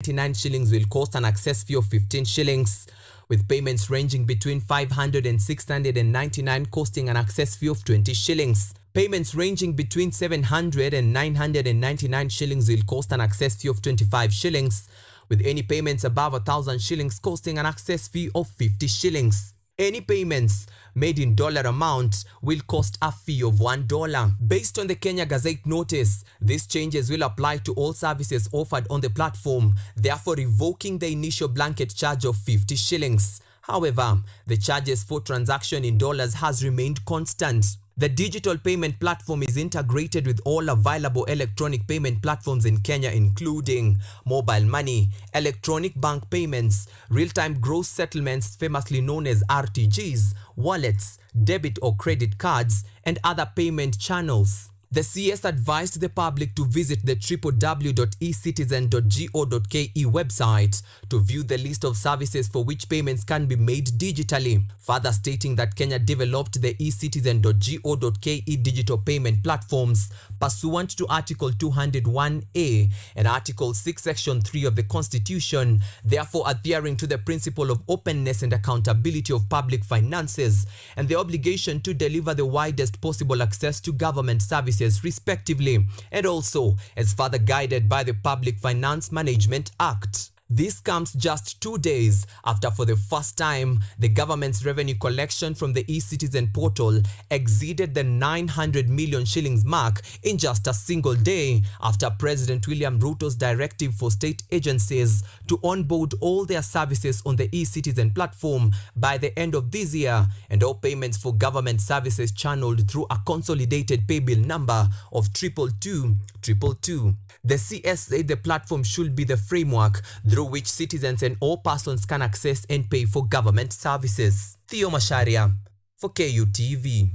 699 shillings will cost an access fee of 15 shillings, with payments ranging between 500 and 699 costing an access fee of 20 shillings. Payments ranging between 700 and 999 shillings will cost an access fee of 25 shillings, with any payments above 1,000 shillings costing an access fee of 50 shillings. Any payments made in dollar amount will cost a fee of $1. Based on the Kenya Gazette notice, these changes will apply to all services offered on the platform, therefore revoking the initial blanket charge of 50 shillings. However, the charges for transaction in dollars has remained constant. The digital payment platform is integrated with all available electronic payment platforms in Kenya, including mobile money, electronic bank payments, real-time gross settlements famously known as RTGs, wallets, debit or credit cards, and other payment channels. The CS advised the public to visit the www.ecitizen.go.ke website to view the list of services for which payments can be made digitally, further stating that Kenya developed the ecitizen.go.ke digital payment platforms pursuant to Article 201A and Article 6 Section 3 of the Constitution, therefore adhering to the principle of openness and accountability of public finances and the obligation to deliver the widest possible access to government services respectively, and also as further guided by the Public Finance Management Act. This comes just 2 days after, for the first time, the government's revenue collection from the eCitizen portal exceeded the 900 million shillings mark in just a single day, after President William Ruto's directive for state agencies to onboard all their services on the eCitizen platform by the end of this year, and all payments for government services channeled through a consolidated pay bill number of 22222. The CS said the platform should be the framework through which citizens and all persons can access and pay for government services. Theo Masharia for KUTV.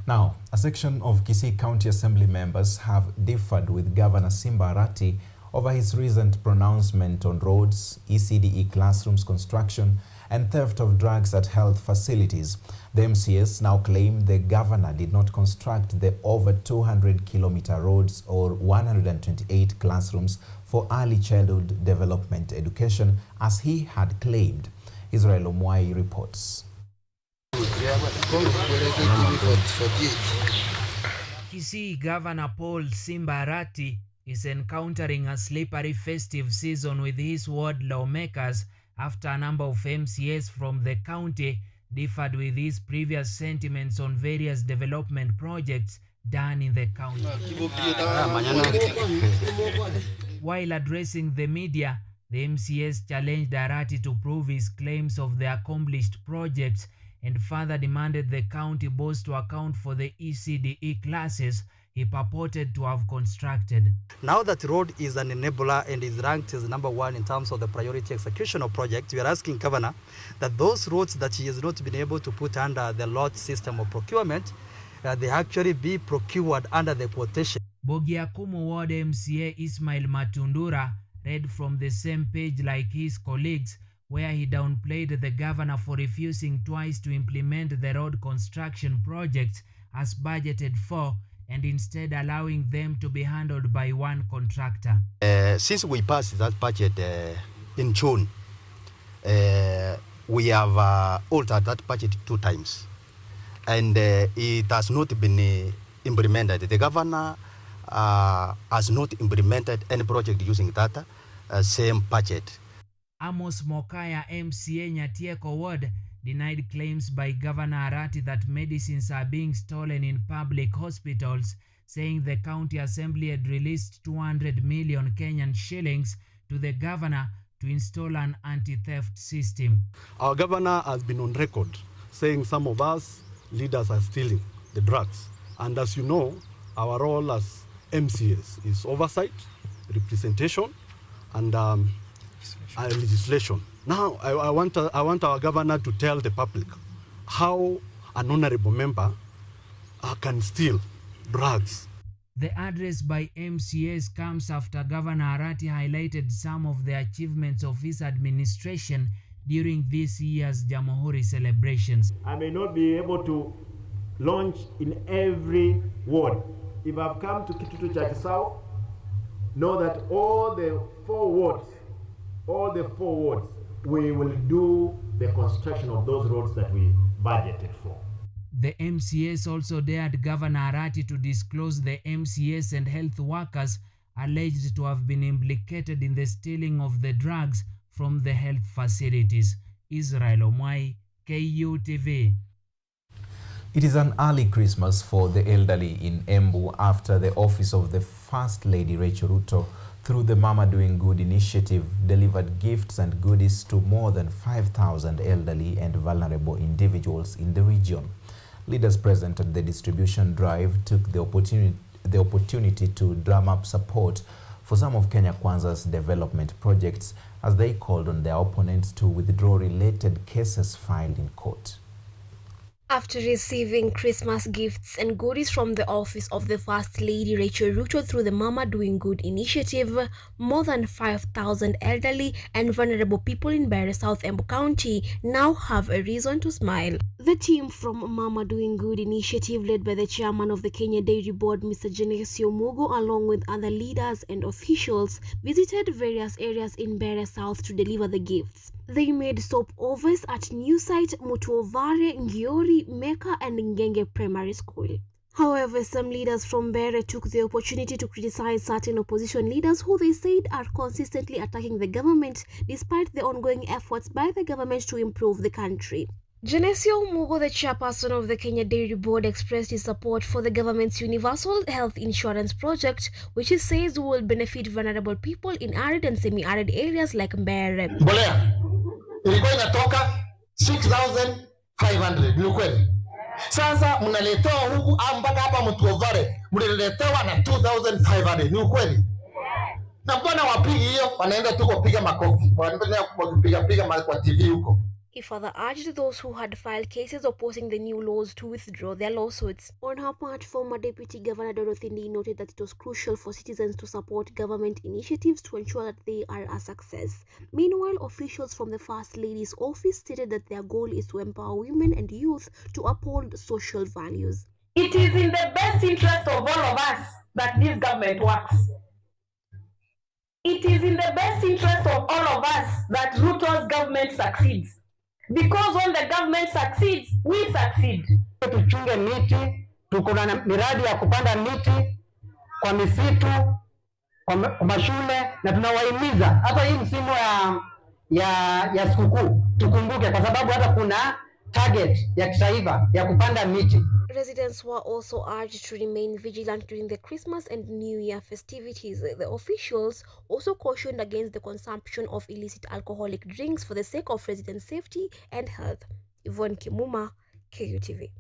Now, a section of Kisii County Assembly members have differed with Governor Simba Arati over his recent pronouncement on roads, ECDE classrooms construction, and theft of drugs at health facilities. The MCS now claim the governor did not construct the over 200-kilometer roads or 128 classrooms for early childhood development education as he had claimed. Israel Omwai reports. Kisii Governor Paul Simba Arati is encountering a slippery festive season with his ward lawmakers after a number of MCAs from the county differed with his previous sentiments on various development projects done in the county. While addressing the media, the MCAs challenged Arati to prove his claims of the accomplished projects and further demanded the county boss to account for the ECDE classes he purported to have constructed. Now that road is an enabler and is ranked as #1 in terms of the priority execution of projects, we are asking Governor that those roads that he has not been able to put under the lot system of procurement, they actually be procured under the quotation. Bogiakumu Ward MCA Ismail Matundura read from the same page like his colleagues, where he downplayed the governor for refusing twice to implement the road construction projects as budgeted for, and instead allowing them to be handled by one contractor. Since we passed that budget in June, we have altered that budget 2 times, and it has not been implemented. The governor has not implemented any project using that same budget. Amos Mokaya MCA Nyatieko Ward denied claims by Governor Arati that medicines are being stolen in public hospitals, saying the county assembly had released 200 million Kenyan shillings to the governor to install an anti-theft system. Our governor has been on record saying some of us leaders are stealing the drugs. And as you know, our role as MCAs is oversight, representation, and legislation. Now, I want our governor to tell the public how an honorable member can steal drugs. The address by MCAs comes after Governor Arati highlighted some of the achievements of his administration during this year's Jamhuri celebrations. I may not be able to launch in every ward. If I've come to Kitutu Church South, know that all the four wards, we will do the construction of those roads that we budgeted for. The MCS also dared Governor Arati to disclose the MCS and health workers alleged to have been implicated in the stealing of the drugs from the health facilities. Israel Omwai, KUTV. It is an early Christmas for the elderly in Embu after the office of the First Lady Rachel Ruto, through the Mama Doing Good initiative, delivered gifts and goodies to more than 5,000 elderly and vulnerable individuals in the region. Leaders present at the distribution drive took the opportunity to drum up support for some of Kenya Kwanza's development projects, as they called on their opponents to withdraw related cases filed in court. After receiving Christmas gifts and goodies from the office of the First Lady Rachel Ruto through the Mama Doing Good initiative, more than 5,000 elderly and vulnerable people in Bere South Embu County now have a reason to smile. The team from Mama Doing Good initiative, led by the chairman of the Kenya Dairy Board, Mr. Denis, along with other leaders and officials, visited various areas in Bere South to deliver the gifts. They made stopovers at new site Mutuovare, Ngiori, Mecca and Ngenge Primary School. However, some leaders from Bere took the opportunity to criticize certain opposition leaders who they said are consistently attacking the government despite the ongoing efforts by the government to improve the country. Genesio Mugo, the chairperson of the Kenya Dairy Board, expressed his support for the government's universal health insurance project, which he says will benefit vulnerable people in arid and semi-arid areas like Mbere. Mbolea ilikuwa inatoka 6,500, ni ukweli. Sasa mnaletewa huku mpaka hapa Mutuovare, mnaletewa na 2,500, ni ukweli. Na mbona wapigi hiyo, wanaenda tu kupiga makofi, wanaenda kupiga kwa TV huko. He further urged those who had filed cases opposing the new laws to withdraw their lawsuits. On her part, former Deputy Governor Dorothy Ndi noted that it was crucial for citizens to support government initiatives to ensure that they are a success. Meanwhile, officials from the First Lady's office stated that their goal is to empower women and youth to uphold social values. It is in the best interest of all of us that this government works. It is in the best interest of all of us that Ruto's government succeeds. Because when the government succeeds, we succeed. Tuchunge miti, tuko na miradi ya kupanda miti kwa misitu, kwa mashule, na tunawahimiza hata hii msimu ya sikukuu tukumbuke, kwa sababu hata kuna target ya kitaifa ya kupanda miti. Residents were also urged to remain vigilant during the Christmas and New Year festivities. The officials also cautioned against the consumption of illicit alcoholic drinks for the sake of resident safety and health. Yvonne Kimuma, KUTV.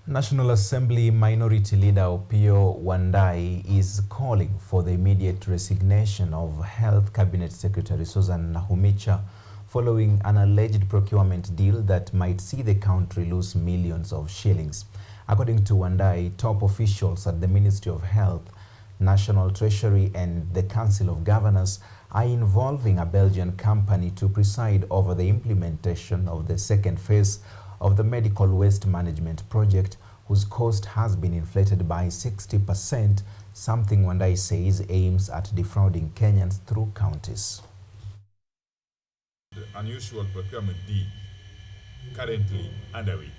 National Assembly Minority Leader Opiyo Wandayi is calling for the immediate resignation of Health Cabinet Secretary Susan Nahumicha following an alleged procurement deal that might see the country lose millions of shillings. According to Wandayi, top officials at the Ministry of Health, National Treasury and the Council of Governors are involving a Belgian company to preside over the implementation of the second phase of the medical waste management project, whose cost has been inflated by 60%, something Wandayi says aims at defrauding Kenyans through counties. The unusual procurement deal currently underway,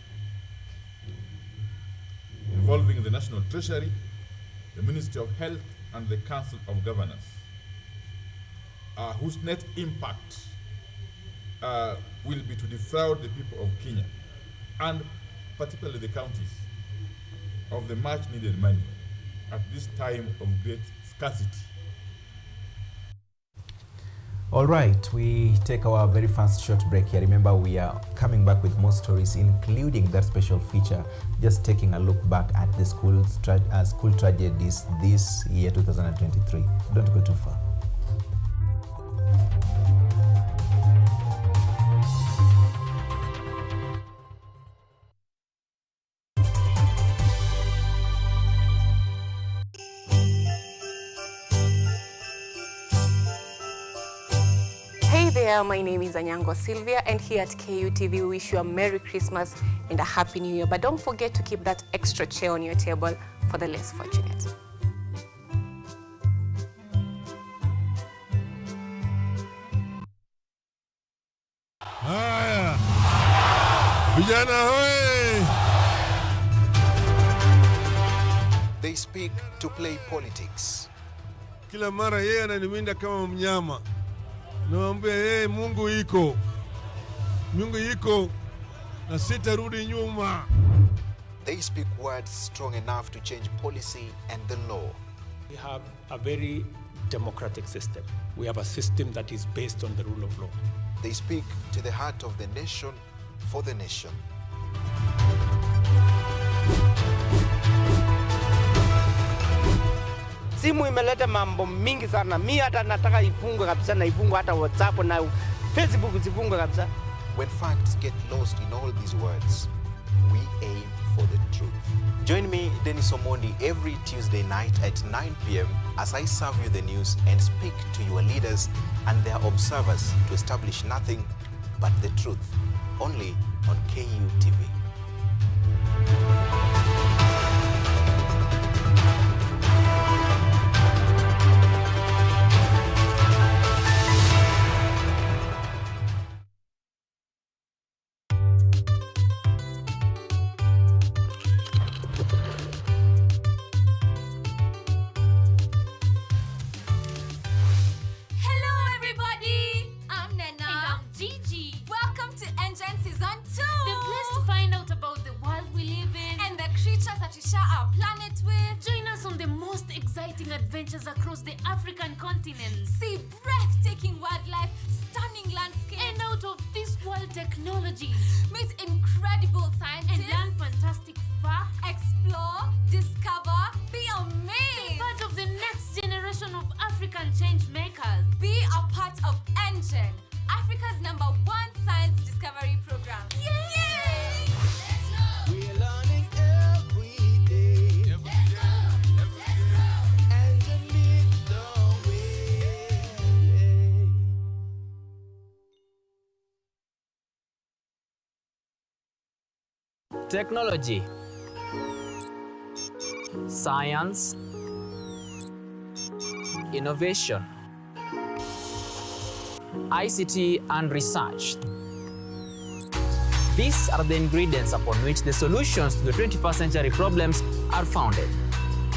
involving the National Treasury, the Ministry of Health and the Council of Governors, whose net impact will be to defraud the people of Kenya, and particularly the counties, of the much needed money at this time of great scarcity. All right, we take our very first short break here. Remember, we are coming back with more stories, including that special feature, just taking a look back at the school tragedies this year, 2023. Don't go too far. My name is Anyango Sylvia, and here at KUTV we wish you a Merry Christmas and a Happy New Year. But don't forget to keep that extra chair on your table for the less fortunate. Vijana hoye! They speak to play politics. Kila mara yeye ananiwinda kama mnyama. Naambia yeye Mungu iko. Mungu iko na sitarudi nyuma. They speak words strong enough to change policy and the law. We have a very democratic system. We have a system that is based on the rule of law. They speak to the heart of the nation for the nation. Simu imeleta mambo mingi sana. Mimi hata nataka ifungwe kabisa, na ifungwe hata WhatsApp na Facebook zifungwe kabisa. When facts get lost in all these words, we aim for the truth. Join me, Denis Omondi, every Tuesday night at 9 p.m. as I serve you the news and speak to your leaders and their observers to establish nothing but the truth, only on KUTV. Adventures across the African continent. See breathtaking wildlife, stunning landscapes, and out of this world technology. Meet incredible scientists and learn fantastic facts. Explore, discover, be amazed. Be part of the next generation of African change makers. Be a part of Engine, Africa's #1 science discovery program. Yay! Let's go! We're learning every day. Technology, science, innovation, ICT and research. These are the ingredients upon which the solutions to the 21st century problems are founded.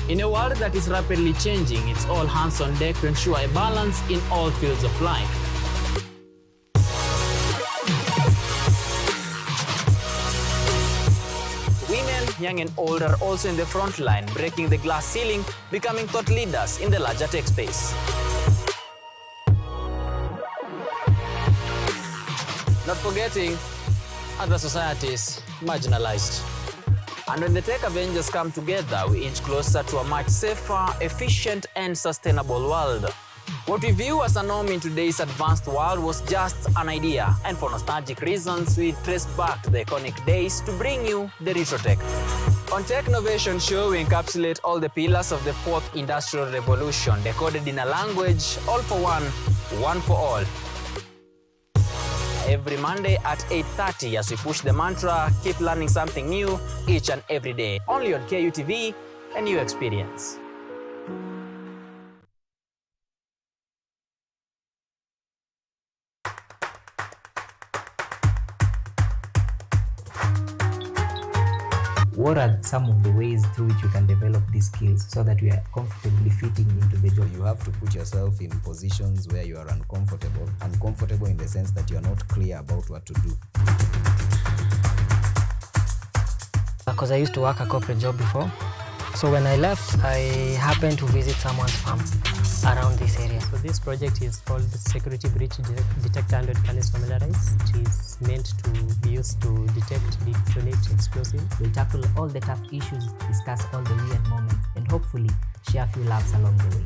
In a world that is rapidly changing, it's all hands on deck to ensure a balance in all fields of life. Young and old are also in the front line, breaking the glass ceiling, becoming thought leaders in the larger tech space. Not forgetting other societies marginalized. And when the tech Avengers come together, we inch closer to a much safer, efficient, and sustainable world. What we view as a norm in today's advanced world was just an idea, and for nostalgic reasons, we trace back to the iconic days to bring you the retro tech. On Tech Innovation Show, we encapsulate all the pillars of the 4th Industrial Revolution, decoded in a language, all for one, one for all. Every Monday at 8:30 as we push the mantra, keep learning something new each and every day. Only on KUTV, a new experience. What are some of the ways through which you can develop these skills so that you are comfortably fitting into the job? You have to put yourself in positions where you are uncomfortable. Uncomfortable in the sense that you are not clear about what to do. Because I used to work a corporate job before. So when I left, I happened to visit someone's farm around this area. So this project is called the Security Breach Detector and Readiness Familiarize. It is meant to be used to detect, detonate explosives. We'll tackle all the tough issues, discuss all the weird moments, and hopefully share a few laughs along the way.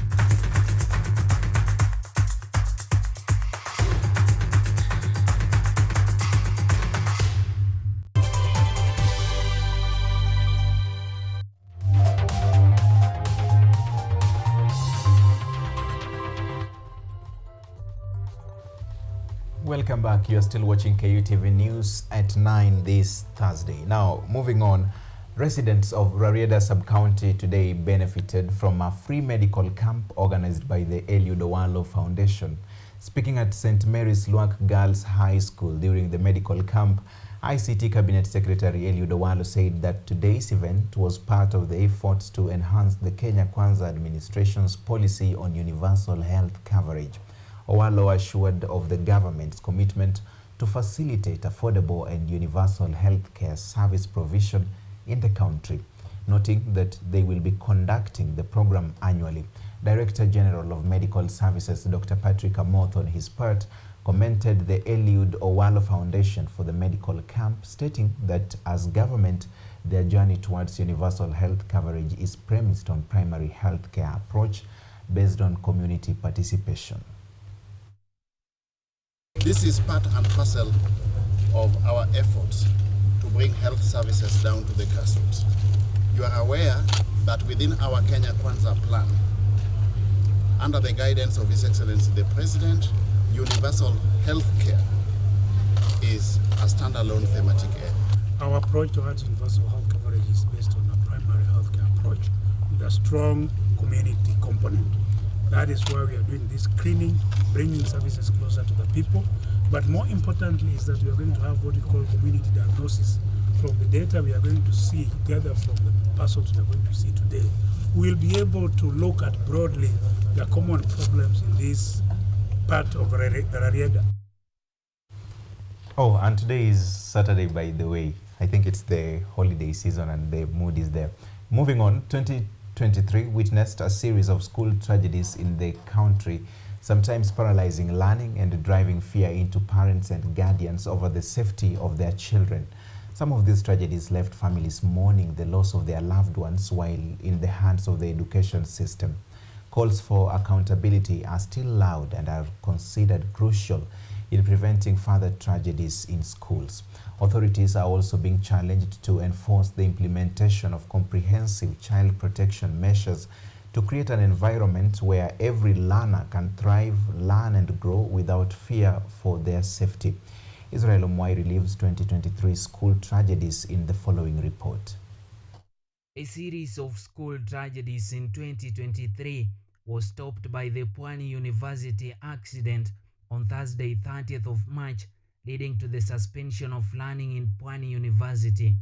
Welcome back. You are still watching KUTV News at 9 this Thursday. Now, moving on, residents of Rarieda Sub-County today benefited from a free medical camp organized by the Eliud Owalo Foundation. Speaking at St. Mary's Luak Girls High School during the medical camp, ICT Cabinet Secretary Eliud Owalo said that today's event was part of the efforts to enhance the Kenya Kwanza administration's policy on universal health coverage. Owalo assured of the government's commitment to facilitate affordable and universal health care service provision in the country, noting that they will be conducting the program annually. Director General of Medical Services, Dr. Patrick Amoth, on his part, commented the Eliud Owalo Foundation for the medical camp, stating that as government, their journey towards universal health coverage is premised on primary health care approach based on community participation. This is part and parcel of our efforts to bring health services down to the grassroots. You are aware that within our Kenya Kwanza plan, under the guidance of His Excellency the President, universal health care is a standalone thematic area. Our approach towards universal health coverage is based on a primary health care approach with a strong community component. That is why we are doing this screening, bringing services closer to the people. But more importantly is that we are going to have what we call community diagnosis. From the data we are going to see, gather from the persons we are going to see today, we will be able to look at broadly the common problems in this part of Rarieda. Oh, and today is Saturday, by the way. I think it's the holiday season and the mood is there. Moving on, 2023 witnessed a series of school tragedies in the country, sometimes paralyzing learning and driving fear into parents and guardians over the safety of their children. Some of these tragedies left families mourning the loss of their loved ones while in the hands of the education system. Calls for accountability are still loud and are considered crucial in preventing further tragedies in schools. Authorities are also being challenged to enforce the implementation of comprehensive child protection measures to create an environment where every learner can thrive, learn and grow without fear for their safety. Israel Omwai relieves 2023 school tragedies in the following report. A series of school tragedies in 2023 was stopped by the Pwani University accident on Thursday, 30th of March, leading to the suspension of learning in Pwani University.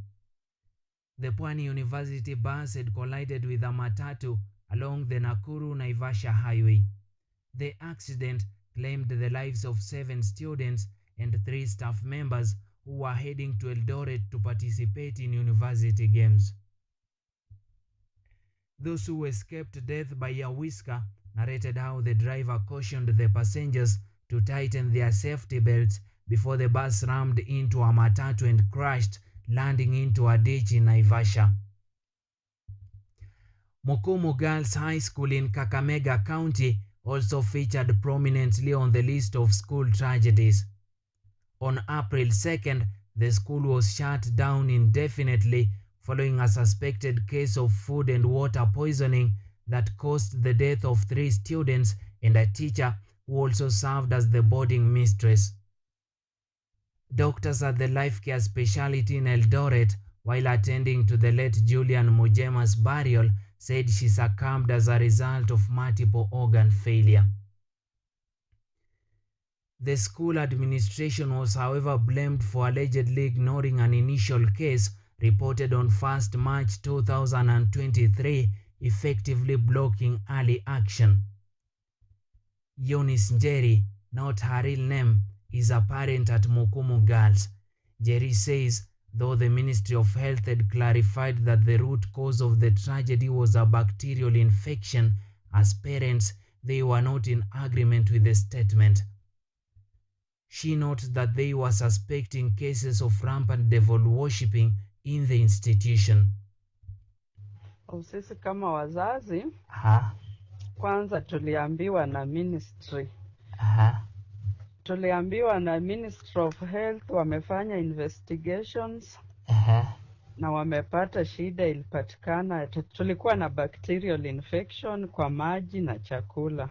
The Pwani University bus had collided with a matatu along the Nakuru-Naivasha highway. The accident claimed the lives of 7 students and 3 staff members who were heading to Eldoret to participate in university games. Those who escaped death by a whisker narrated how the driver cautioned the passengers to tighten their safety belts before the bus rammed into a matatu and crashed, landing into a ditch in Naivasha. Mukumu Girls High School in Kakamega County also featured prominently on the list of school tragedies. On April 2nd, the school was shut down indefinitely following a suspected case of food and water poisoning that caused the death of 3 students and a teacher who also served as the boarding mistress. Doctors at the Life Care Specialty in Eldoret, while attending to the late Julian Mujema's burial, said she succumbed as a result of multiple organ failure. The school administration was, however, blamed for allegedly ignoring an initial case reported on 1st March 2023, effectively blocking early action. Eunice Njeri, not her real name, is a parent at Mukumu Girls. Njeri says, though the Ministry of Health had clarified that the root cause of the tragedy was a bacterial infection, as parents, they were not in agreement with the statement. She notes that they were suspecting cases of rampant devil worshipping in the institution. Sisi kama wazazi, kwanza tuliambiwa na ministry. Tuliambiwa na Ministry of Health wamefanya investigations. Na wamepata shida ilipatikana. Tulikuwa na bacterial infection kwa maji na chakula.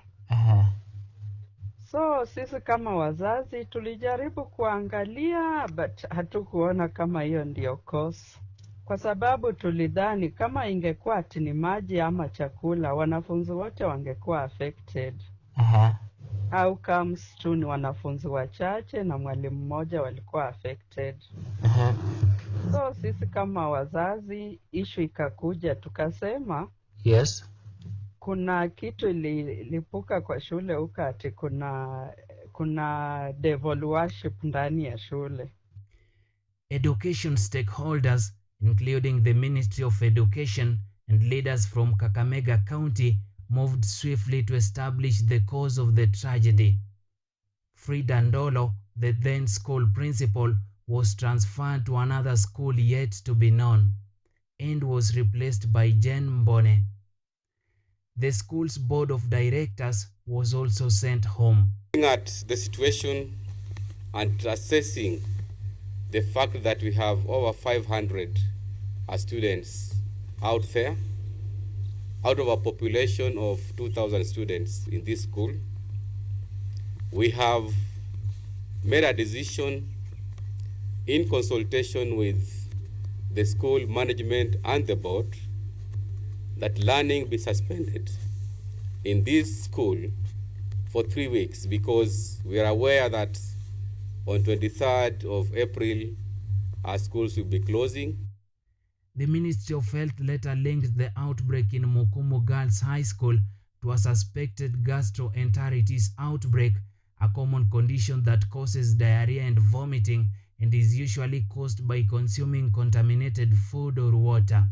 So sisi kama wazazi tulijaribu kuangalia but hatukuona kama hiyo ndio cause. Kwa sababu tulidhani kama ingekuwa ati ni maji ama chakula, wanafunzi wote wangekuwa affected. outcomes tu ni wanafunzi wachache na mwalimu mmoja walikuwa affected. So sisi kama wazazi, issue ikakuja tukasema, Yes. kuna kitu ilipuka kwa shule huko, ati kuna devil worship ndani ya shule. Education stakeholders, including the Ministry of Education and leaders from Kakamega County, moved swiftly to establish the cause of the tragedy. Frida Ndolo, the then school principal, was transferred to another school yet to be known and was replaced by Jen Mbone. The school's board of directors was also sent home. Looking at the situation and assessing the fact that we have over 500 students out there, out of a population of 2,000 students in this school, we have made a decision in consultation with the school management and the board that learning be suspended in this school for 3 weeks, because we are aware that on 23rd of April our schools will be closing. The Ministry of Health later linked the outbreak in Mukumu Girls High School to a suspected gastroenteritis outbreak, a common condition that causes diarrhea and vomiting and is usually caused by consuming contaminated food or water.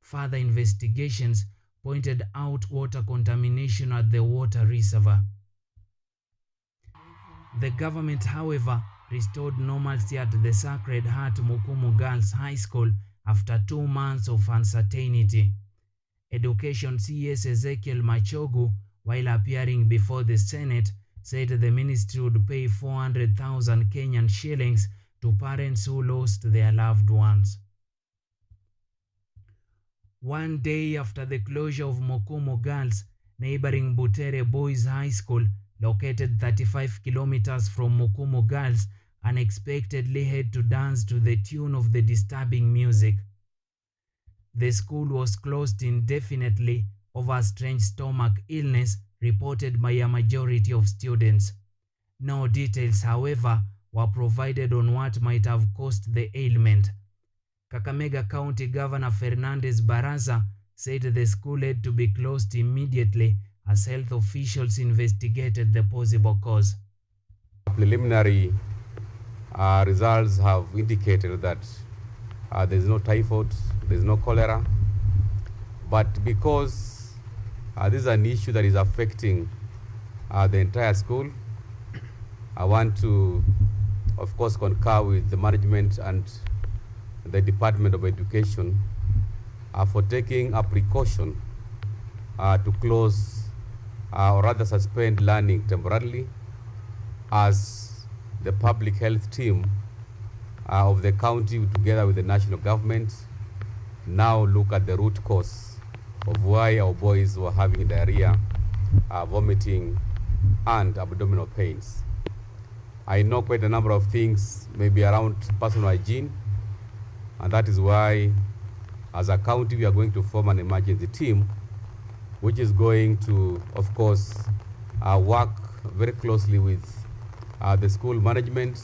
Further investigations pointed out water contamination at the water reservoir. The government, however, restored normalcy at the Sacred Heart Mukumu Girls High School after 2 months of uncertainty. Education CS Ezekiel Machogu, while appearing before the Senate, said the ministry would pay 400,000 Kenyan shillings to parents who lost their loved ones. One day after the closure of Mukumu Girls, neighboring Butere Boys High School, located 35 kilometers from Mukumu Girls, unexpectedly had to dance to the tune of the disturbing music. The school was closed indefinitely over a strange stomach illness reported by a majority of students. No details, however, were provided on what might have caused the ailment. Kakamega County Governor Fernandez Baraza said the school had to be closed immediately as health officials investigated the possible cause. Preliminary results have indicated that there is no typhoid, there is no cholera, but because this is an issue that is affecting the entire school, I want to, of course, concur with the management and the Department of Education for taking a precaution to close or rather suspend learning temporarily, as the public health team of the county together with the national government now look at the root cause of why our boys were having diarrhea, vomiting and abdominal pains. I know quite a number of things maybe around personal hygiene, and that is why as a county we are going to form an emergency team which is going to, of course, work very closely with the school management.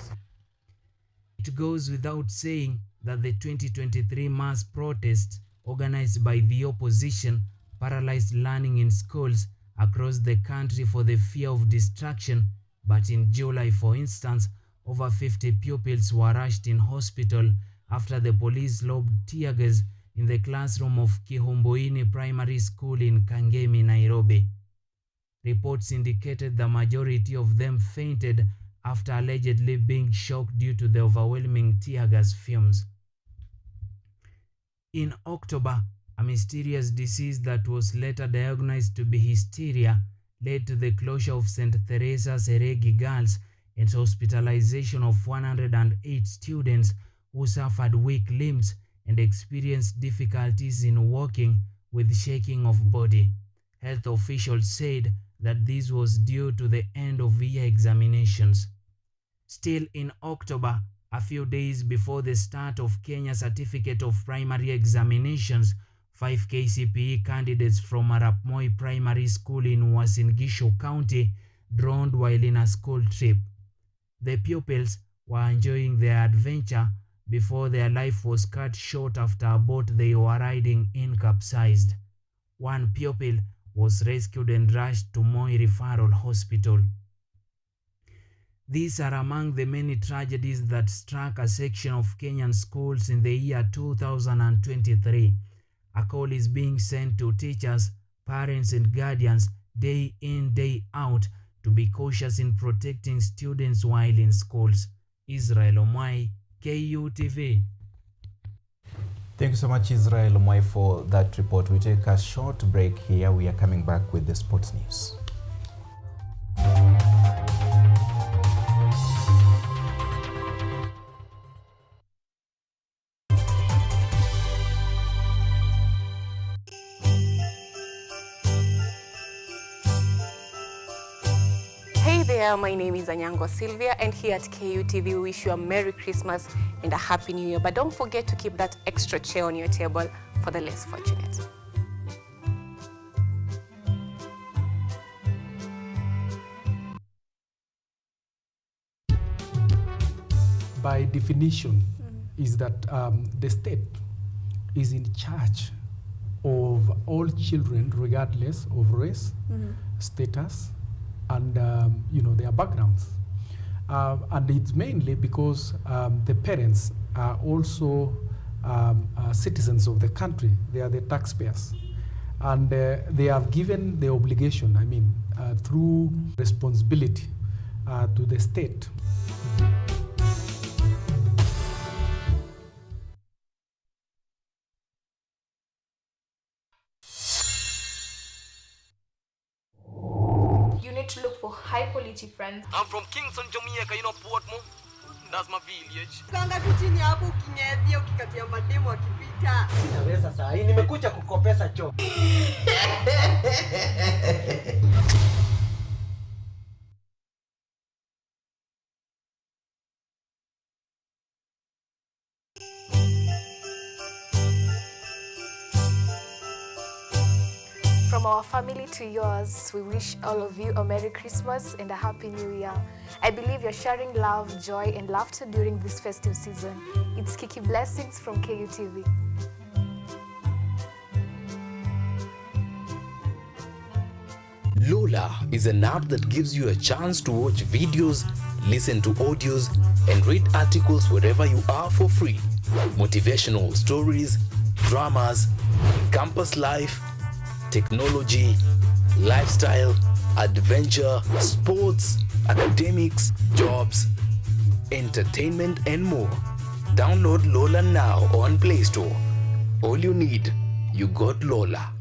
It goes without saying that the 2023 mass protest organized by the opposition paralyzed learning in schools across the country for the fear of distraction. But in July, for instance, over 50 pupils were rushed in hospital after the police lobbed tear gas in the classroom of Kihomboini Primary School in Kangemi, Nairobi. Reports indicated the majority of them fainted after allegedly being shocked due to the overwhelming tear gas fumes. In October, a mysterious disease that was later diagnosed to be hysteria led to the closure of St. Teresa's Eregi Girls and hospitalization of 108 students who suffered weak limbs and experienced difficulties in walking with shaking of body. Health officials said that this was due to the end of year examinations. Still in October, a few days before the start of Kenya Certificate of Primary Examinations, 5 KCPE candidates from Arap Moi Primary School in Uasin Gishu County drowned while in a school trip. The pupils were enjoying their adventure before their life was cut short after a boat they were riding in capsized. One pupil was rescued and rushed to Moi Referral Hospital. These are among the many tragedies that struck a section of Kenyan schools in the year 2023. A call is being sent to teachers, parents and guardians day in, day out to be cautious in protecting students while in schools. Israel Omwai, KUTV. Thank you so much, Israel Omwai, for that report. We take a short break here. We are coming back with the sports news. Hey there, my name is Anyango Sylvia, and here at KUTV we wish you a Merry Christmas and a Happy New Year. But don't forget to keep that extra chair on your table for the less fortunate. By definition, is that the state is in charge of all children regardless of race, status, and their backgrounds. And it's mainly because the parents are also citizens of the country. They are the taxpayers. And they have given the obligation, through responsibility to the state. You need to look for high quality friends. I'm from Kingston, Jamaica, Portmore. That's my village. Kanga kitini hapo ukinyedhia ukikatia mademo akipita. Sinaweza saa hii nimekuja kukopesa choo. From our family to yours, we wish all of you a Merry Christmas and a Happy New Year. I believe you're sharing love, joy, and laughter during this festive season. It's Kiki Blessings from KUTV. Lola is an app that gives you a chance to watch videos, listen to audios, and read articles wherever you are for free. Motivational stories, dramas, campus life, technology, lifestyle, adventure, sports, academics, jobs, entertainment, and more. Download Lola now on Play Store. All you need, you got Lola.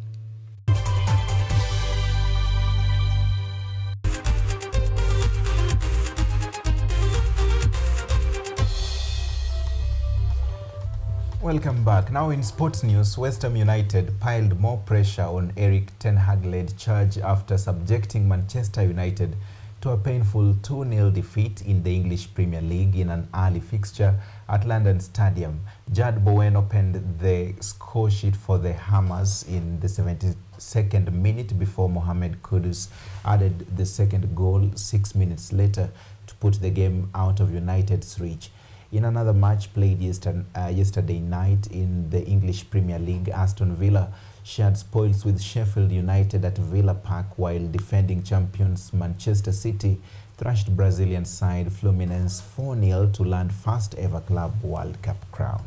Welcome back. Now in sports news, West Ham United piled more pressure on Eric Ten Hag-led charge after subjecting Manchester United to a painful 2-0 defeat in the English Premier League in an early fixture at London Stadium. Jude Bowen opened the score sheet for the Hammers in the 72nd minute before Mohamed Kudus added the second goal 6 minutes later to put the game out of United's reach. In another match played yesterday night in the English Premier League, Aston Villa shared spoils with Sheffield United at Villa Park, while defending champions Manchester City thrashed Brazilian side Fluminense 4-0 to land first ever Club World Cup crown.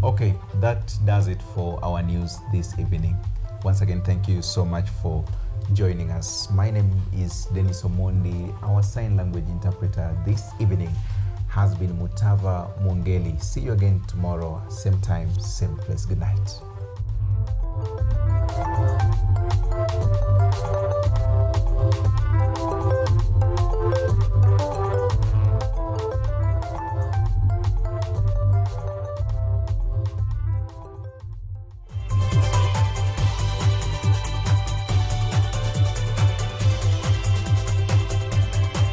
Okay, that does it for our news this evening. Once again, thank you so much for joining us. My name is Denis Omondi. Our sign language interpreter this evening has been Mutava Mungeli. See you again tomorrow, same time, same place. Good night.